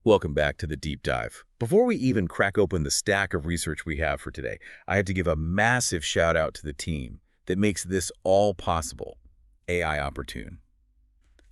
Welcome back to the deep dive. Before we even crack open the stack of research we have for today, I have to give a massive shout out to the team that makes this all possible, AI Opportune.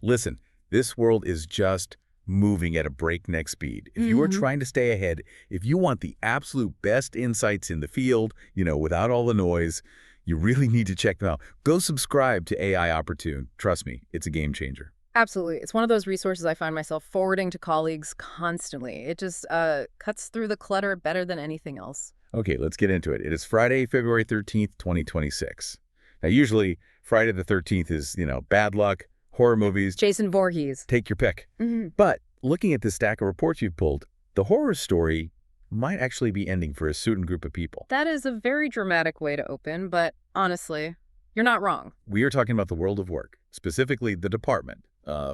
Listen, this world is just moving at a breakneck speed. If you are trying to stay ahead, if you want the absolute best insights in the field, without all the noise, you really need to check them out. Go subscribe to AI Opportune. Trust me, it's a game changer. Absolutely. It's one of those resources I find myself forwarding to colleagues constantly. It just cuts through the clutter better than anything else. Okay, let's get into it. It is Friday, February 13th, 2026. Now, usually Friday the 13th is, bad luck, horror movies. Jason Voorhees. Take your pick. But looking at the stack of reports you've pulled, the horror story might actually be ending for a certain group of people. That is a very dramatic way to open, but honestly, you're not wrong. We are talking about the world of work, specifically the department,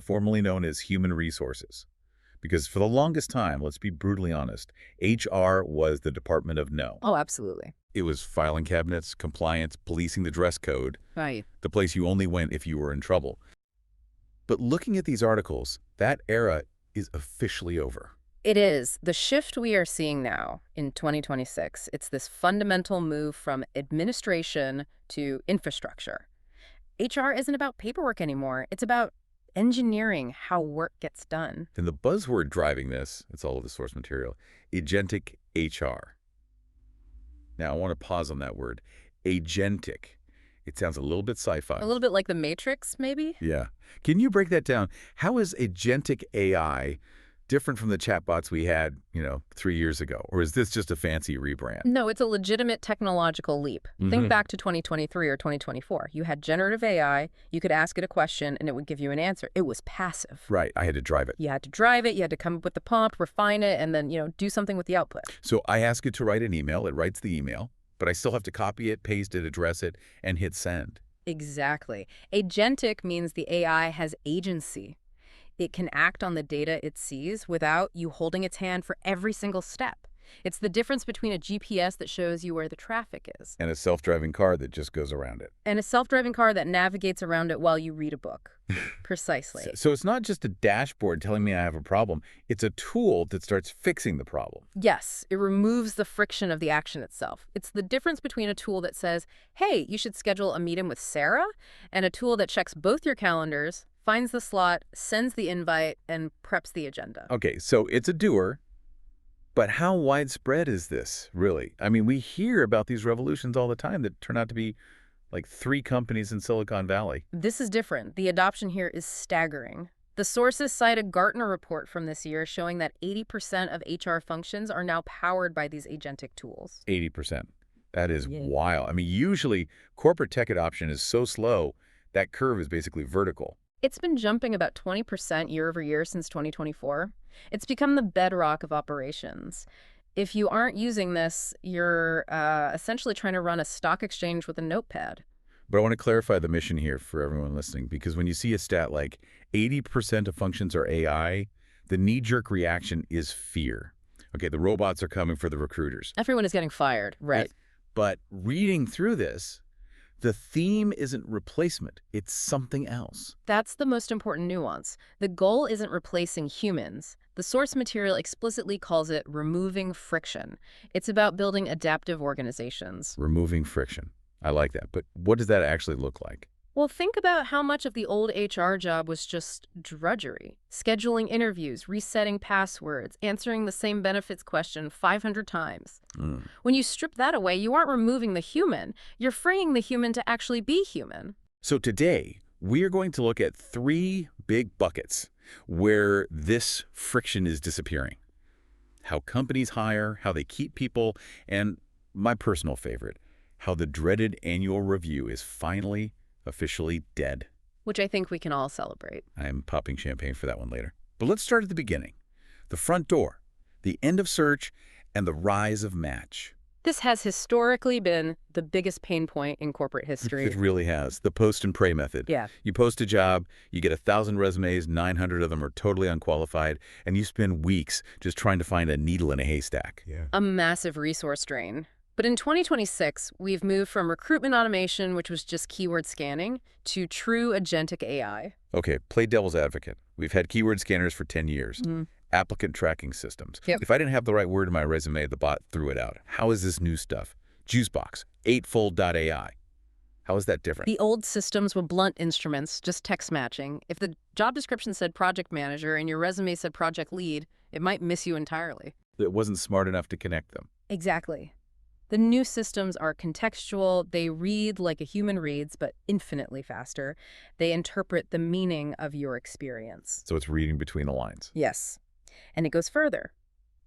formerly known as Human Resources. Because for the longest time, let's be brutally honest, HR was the department of no. Oh, absolutely. It was filing cabinets, compliance, policing the dress code, Right. the place you only went if you were in trouble. But looking at these articles, that era is officially over. It is. The shift we are seeing now in 2026, it's this fundamental move from administration to infrastructure. HR isn't about paperwork anymore. It's about engineering how work gets done. And the buzzword driving this, it's all of the source material, Agentic HR. Now, I want to pause on that word. Agentic. It sounds a little bit sci-fi. A little bit like the Matrix, maybe? Yeah. Can you break that down? How is agentic AI different from the chatbots we had, 3 years ago? Or is this just a fancy rebrand? No, it's a legitimate technological leap. Think back to 2023 or 2024. You had generative AI, you could ask it a question, and it would give you an answer. It was passive. Right. I had to drive it. You had to drive it, you had to come up with the prompt, refine it, and then, do something with the output. So I ask it to write an email. It writes the email, but I still have to copy it, paste it, address it, and hit send. Exactly. Agentic means the AI has agency. It can act on the data it sees without you holding its hand for every single step. It's the difference between a GPS that shows you where the traffic is. And a self-driving car that just goes around it. And a self-driving car that navigates around it while you read a book. Precisely. So it's not just a dashboard telling me I have a problem. It's a tool that starts fixing the problem. Yes, it removes the friction of the action itself. It's the difference between a tool that says, hey, you should schedule a meeting with Sarah, and a tool that checks both your calendars, finds the slot, sends the invite, and preps the agenda. Okay, so it's a doer, but how widespread is this, really? I mean, we hear about these revolutions all the time that turn out to be like 3 companies in Silicon Valley. This is different. The adoption here is staggering. The sources cite a Gartner report from this year showing that 80% of HR functions are now powered by these agentic tools. 80%. That is wild. I mean, usually corporate tech adoption is so slow, that curve is basically vertical. It's been jumping about 20% year over year since 2024. It's become the bedrock of operations. If you aren't using this, you're essentially trying to run a stock exchange with a notepad. But I want to clarify the mission here for everyone listening, because when you see a stat like 80% of functions are AI, the knee-jerk reaction is fear. Okay, the robots are coming for the recruiters. Everyone is getting fired, right? But reading through this, the theme isn't replacement, it's something else. That's the most important nuance. The goal isn't replacing humans. The source material explicitly calls it removing friction. It's about building adaptive organizations. Removing friction. I like that. But what does that actually look like? Well, think about how much of the old HR job was just drudgery. Scheduling interviews, resetting passwords, answering the same benefits question 500 times. When you strip that away, you aren't removing the human. You're freeing the human to actually be human. So today, we are going to look at 3 big buckets where this friction is disappearing. How companies hire, how they keep people, and my personal favorite, how the dreaded annual review is finally officially dead. Which I think we can all celebrate. I'm popping champagne for that one later. But let's start at the beginning. The front door, the end of search, and the rise of match. This has historically been the biggest pain point in corporate history. It really has. The post and pray method. Yeah. You post a job, you get 1,000 resumes, 900 of them are totally unqualified, and you spend weeks just trying to find a needle in a haystack. Yeah. A massive resource drain. But in 2026, we've moved from recruitment automation, which was just keyword scanning, to true agentic AI. Okay, play devil's advocate. We've had keyword scanners for 10 years. Applicant tracking systems. Yep. If I didn't have the right word in my resume, the bot threw it out. How is this new stuff? Juicebox, eightfold.ai. How is that different? The old systems were blunt instruments, just text matching. If the job description said project manager and your resume said project lead, it might miss you entirely. It wasn't smart enough to connect them. Exactly. The new systems are contextual. They read like a human reads, but infinitely faster. They interpret the meaning of your experience. So it's reading between the lines. Yes. And it goes further.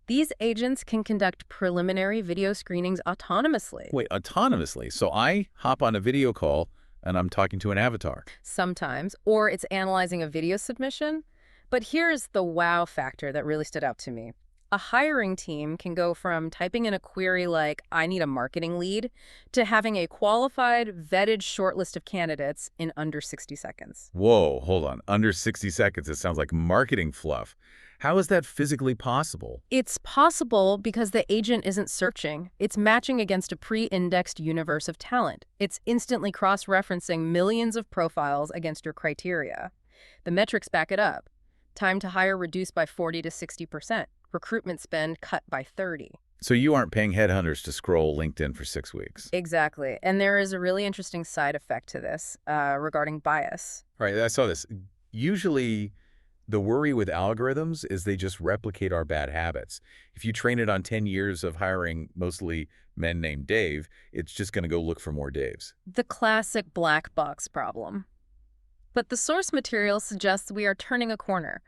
These agents can conduct preliminary video screenings autonomously. Wait, autonomously? So I hop on a video call and I'm talking to an avatar. Sometimes, or it's analyzing a video submission. But here's the wow factor that really stood out to me. A hiring team can go from typing in a query like, I need a marketing lead, to having a qualified, vetted shortlist of candidates in under 60 seconds. Whoa, hold on. Under 60 seconds, it sounds like marketing fluff. How is that physically possible? It's possible because the agent isn't searching. It's matching against a pre-indexed universe of talent. It's instantly cross-referencing millions of profiles against your criteria. The metrics back it up. Time to hire reduced by 40 to 60%. Recruitment spend cut by 30. So you aren't paying headhunters to scroll LinkedIn for 6 weeks. Exactly. And there is a really interesting side effect to this regarding bias. All right, I saw this. Usually, the worry with algorithms is they just replicate our bad habits. If you train it on 10 years of hiring mostly men named Dave, it's just going to go look for more Daves. The classic black box problem. But the source material suggests we are turning a corner.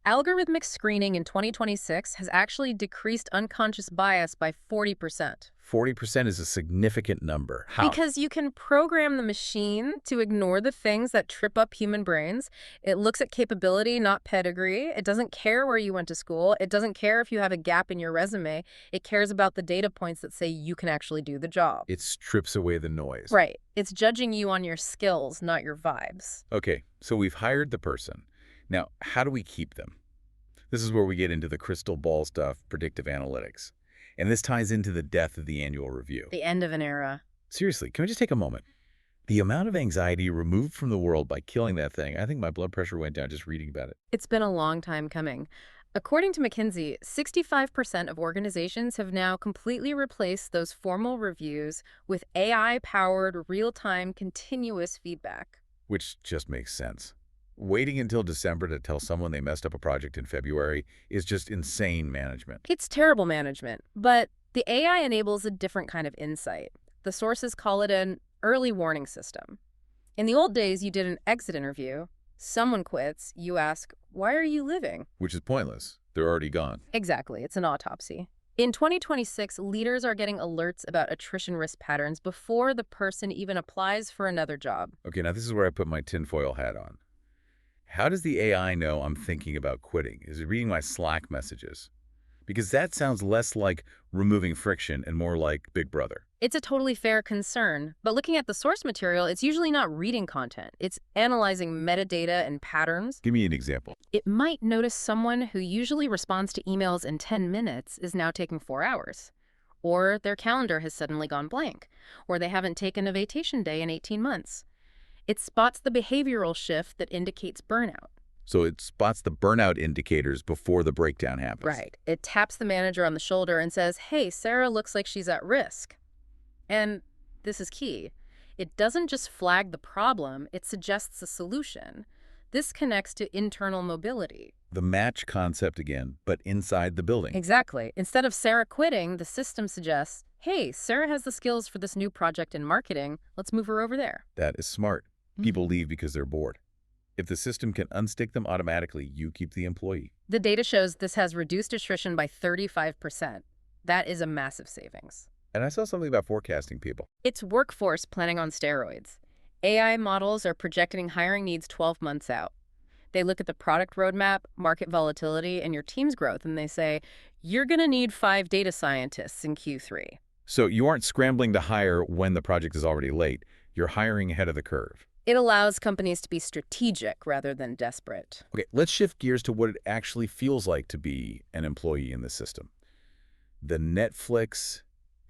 Algorithmic screening in 2026 has actually decreased unconscious bias by 40%. 40% is a significant number. How? Because you can program the machine to ignore the things that trip up human brains. It looks at capability, not pedigree. It doesn't care where you went to school. It doesn't care if you have a gap in your resume. It cares about the data points that say you can actually do the job. It strips away the noise. Right. It's judging you on your skills, not your vibes. Okay, so we've hired the person. Now, how do we keep them? This is where we get into the crystal ball stuff, predictive analytics. And this ties into the death of the annual review. The end of an era. Seriously, can we just take a moment? The amount of anxiety removed from the world by killing that thing, I think my blood pressure went down just reading about it. It's been a long time coming. According to McKinsey, 65% of organizations have now completely replaced those formal reviews with AI-powered, real-time, continuous feedback. Which just makes sense. Waiting until December to tell someone they messed up a project in February is just insane management. It's terrible management, but the AI enables a different kind of insight. The sources call it an early warning system. In the old days, you did an exit interview. Someone quits. You ask, why are you leaving? Which is pointless. They're already gone. Exactly. It's an autopsy. In 2026, leaders are getting alerts about attrition risk patterns before the person even applies for another job. Okay, now this is where I put my tinfoil hat on. How does the AI know I'm thinking about quitting? Is it reading my Slack messages? Because that sounds less like removing friction and more like Big Brother. It's a totally fair concern, but looking at the source material, it's usually not reading content. It's analyzing metadata and patterns. Give me an example. It might notice someone who usually responds to emails in 10 minutes is now taking 4 hours. Or their calendar has suddenly gone blank. Or they haven't taken a vacation day in 18 months. It spots the behavioral shift that indicates burnout. So it spots the burnout indicators before the breakdown happens. Right. It taps the manager on the shoulder and says, hey, Sarah looks like she's at risk. And this is key. It doesn't just flag the problem, it suggests a solution. This connects to internal mobility. The match concept again, but inside the building. Exactly. Instead of Sarah quitting, the system suggests, hey, Sarah has the skills for this new project in marketing. Let's move her over there. That is smart. People leave because they're bored. If the system can unstick them automatically, you keep the employee. The data shows this has reduced attrition by 35%. That is a massive savings. And I saw something about forecasting people. It's workforce planning on steroids. AI models are projecting hiring needs 12 months out. They look at the product roadmap, market volatility, and your team's growth, and they say, you're going to need 5 data scientists in Q3. So you aren't scrambling to hire when the project is already late. You're hiring ahead of the curve. It allows companies to be strategic rather than desperate. Okay, let's shift gears to what it actually feels like to be an employee in the system. The Netflix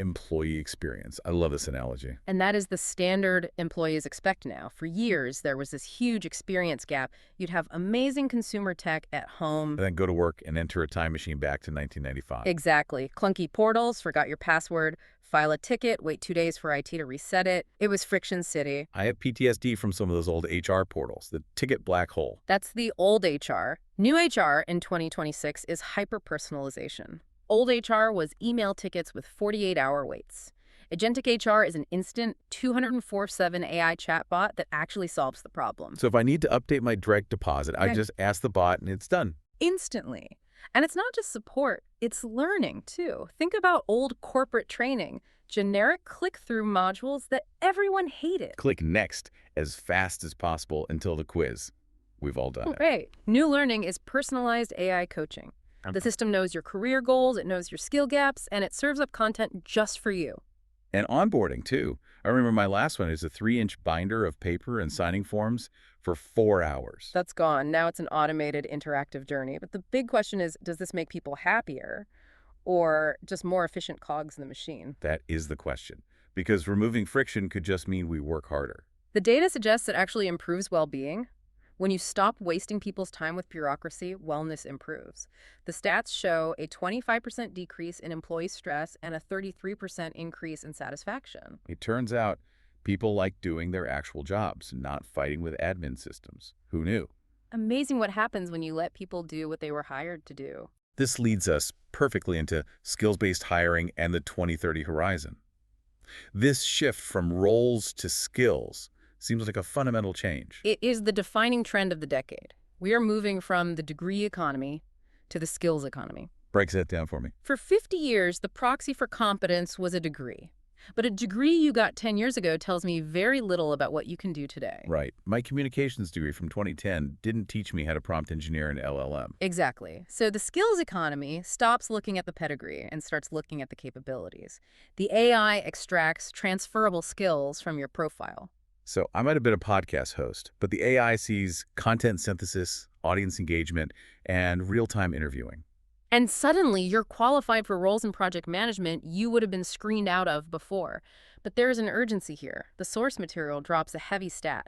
employee experience. I love this analogy. And that is the standard employees expect now. For years, there was this huge experience gap. You'd have amazing consumer tech at home. And then go to work and enter a time machine back to 1995. Exactly. Clunky portals, forgot your password, file a ticket, wait 2 days for IT to reset it. It was friction city. I have PTSD from some of those old HR portals, the ticket black hole. That's the old HR. New HR in 2026 is hyper-personalization. Old HR was email tickets with 48-hour waits. Agentic HR is an instant 24/7 AI chatbot that actually solves the problem. So if I need to update my direct deposit, I just ask the bot and it's done. Instantly. And it's not just support, it's learning too. Think about old corporate training, generic click-through modules that everyone hated. Click next as fast as possible until the quiz. We've all done it. Right. New learning is personalized AI coaching. The system knows your career goals, it knows your skill gaps, and it serves up content just for you. And onboarding, too. I remember my last one is a 3-inch binder of paper and signing forms for 4 hours. That's gone. Now it's an automated, interactive journey. But the big question is, does this make people happier or just more efficient cogs in the machine? That is the question. Because removing friction could just mean we work harder. The data suggests it actually improves well-being. When you stop wasting people's time with bureaucracy, wellness improves. The stats show a 25% decrease in employee stress and a 33% increase in satisfaction. It turns out people like doing their actual jobs, not fighting with admin systems. Who knew? Amazing what happens when you let people do what they were hired to do. This leads us perfectly into skills-based hiring and the 2030 horizon. This shift from roles to skills seems like a fundamental change. It is the defining trend of the decade. We are moving from the degree economy to the skills economy. Break that down for me. For 50 years, the proxy for competence was a degree. But a degree you got 10 years ago tells me very little about what you can do today. Right. My communications degree from 2010 didn't teach me how to prompt engineer an LLM. Exactly. So the skills economy stops looking at the pedigree and starts looking at the capabilities. The AI extracts transferable skills from your profile. So I might have been a podcast host, but the AI sees content synthesis, audience engagement, and real-time interviewing. And suddenly you're qualified for roles in project management you would have been screened out of before. But there is an urgency here. The source material drops a heavy stat.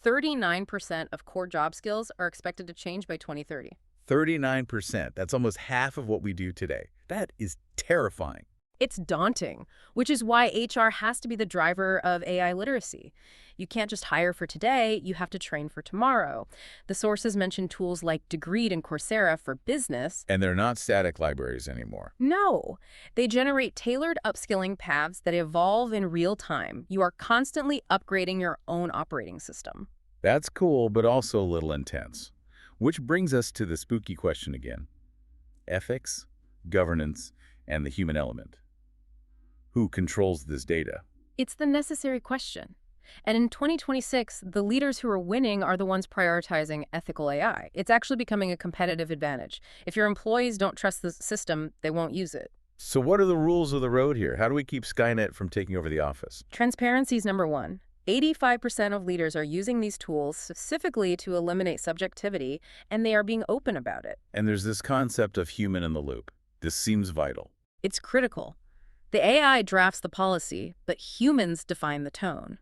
39% of core job skills are expected to change by 2030. 39%. That's almost half of what we do today. That is terrifying. It's daunting, which is why HR has to be the driver of AI literacy. You can't just hire for today, you have to train for tomorrow. The sources mention tools like Degreed and Coursera for business. And they're not static libraries anymore. No, they generate tailored upskilling paths that evolve in real time. You are constantly upgrading your own operating system. That's cool, but also a little intense. Which brings us to the spooky question again. Ethics, governance, and the human element. Who controls this data? It's the necessary question. And in 2026, the leaders who are winning are the ones prioritizing ethical AI. It's actually becoming a competitive advantage. If your employees don't trust the system, they won't use it. So what are the rules of the road here? How do we keep Skynet from taking over the office? Transparency is number one. 85% of leaders are using these tools specifically to eliminate subjectivity, and they are being open about it. And there's this concept of human in the loop. This seems vital. It's critical. The AI drafts the policy, but humans define the tone.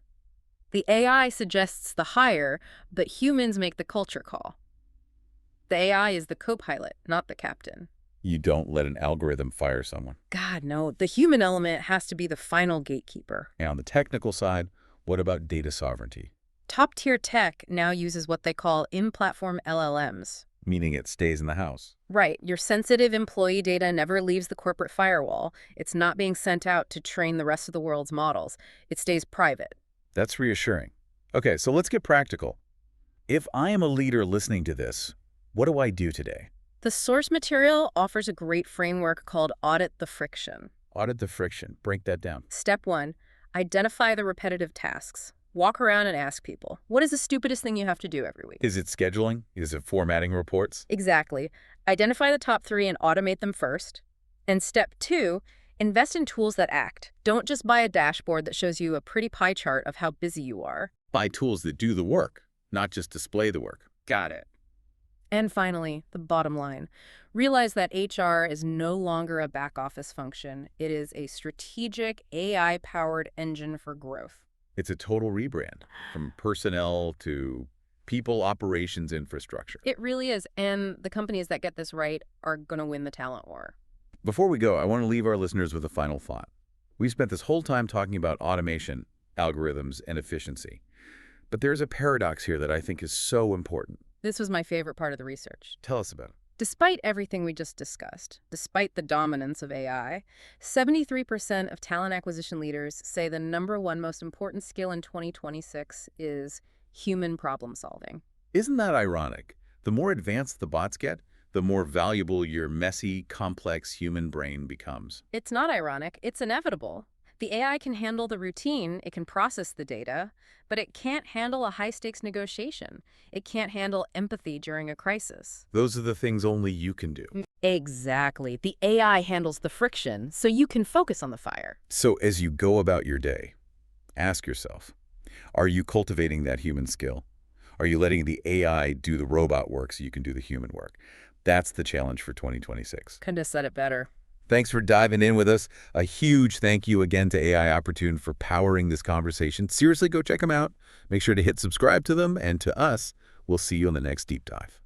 The AI suggests the hire, but humans make the culture call. The AI is the co-pilot, not the captain. You don't let an algorithm fire someone. God, no. The human element has to be the final gatekeeper. And on the technical side, what about data sovereignty? Top-tier tech now uses what they call in-platform LLMs. Meaning it stays in the house. Right. Your sensitive employee data never leaves the corporate firewall. It's not being sent out to train the rest of the world's models. It stays private. That's reassuring. Okay, so let's get practical. If I am a leader listening to this, what do I do today? The source material offers a great framework called Audit the Friction. Audit the friction. Break that down. Step 1, identify the repetitive tasks. Walk around and ask people, what is the stupidest thing you have to do every week? Is it scheduling? Is it formatting reports? Exactly. Identify the top 3 and automate them first. And step 2, invest in tools that act. Don't just buy a dashboard that shows you a pretty pie chart of how busy you are. Buy tools that do the work, not just display the work. Got it. And finally, the bottom line. Realize that HR is no longer a back office function. It is a strategic, AI-powered engine for growth. It's a total rebrand from personnel to people operations infrastructure. It really is, and the companies that get this right are going to win the talent war. Before we go, I want to leave our listeners with a final thought. We've spent this whole time talking about automation, algorithms, and efficiency. But there's a paradox here that I think is so important. This was my favorite part of the research. Tell us about it. Despite everything we just discussed, despite the dominance of AI, 73% of talent acquisition leaders say the #1 most important skill in 2026 is human problem solving. Isn't that ironic? The more advanced the bots get, the more valuable your messy, complex human brain becomes. It's not ironic, it's inevitable. The AI can handle the routine, it can process the data, but it can't handle a high-stakes negotiation. It can't handle empathy during a crisis. Those are the things only you can do. Exactly. The AI handles the friction, so you can focus on the fire. So as you go about your day, ask yourself, are you cultivating that human skill? Are you letting the AI do the robot work so you can do the human work? That's the challenge for 2026. Couldn't have said it better. Thanks for diving in with us. A huge thank you again to AI Opportune for powering this conversation. Seriously, go check them out. Make sure to hit subscribe to them, and to us, we'll see you on the next deep dive.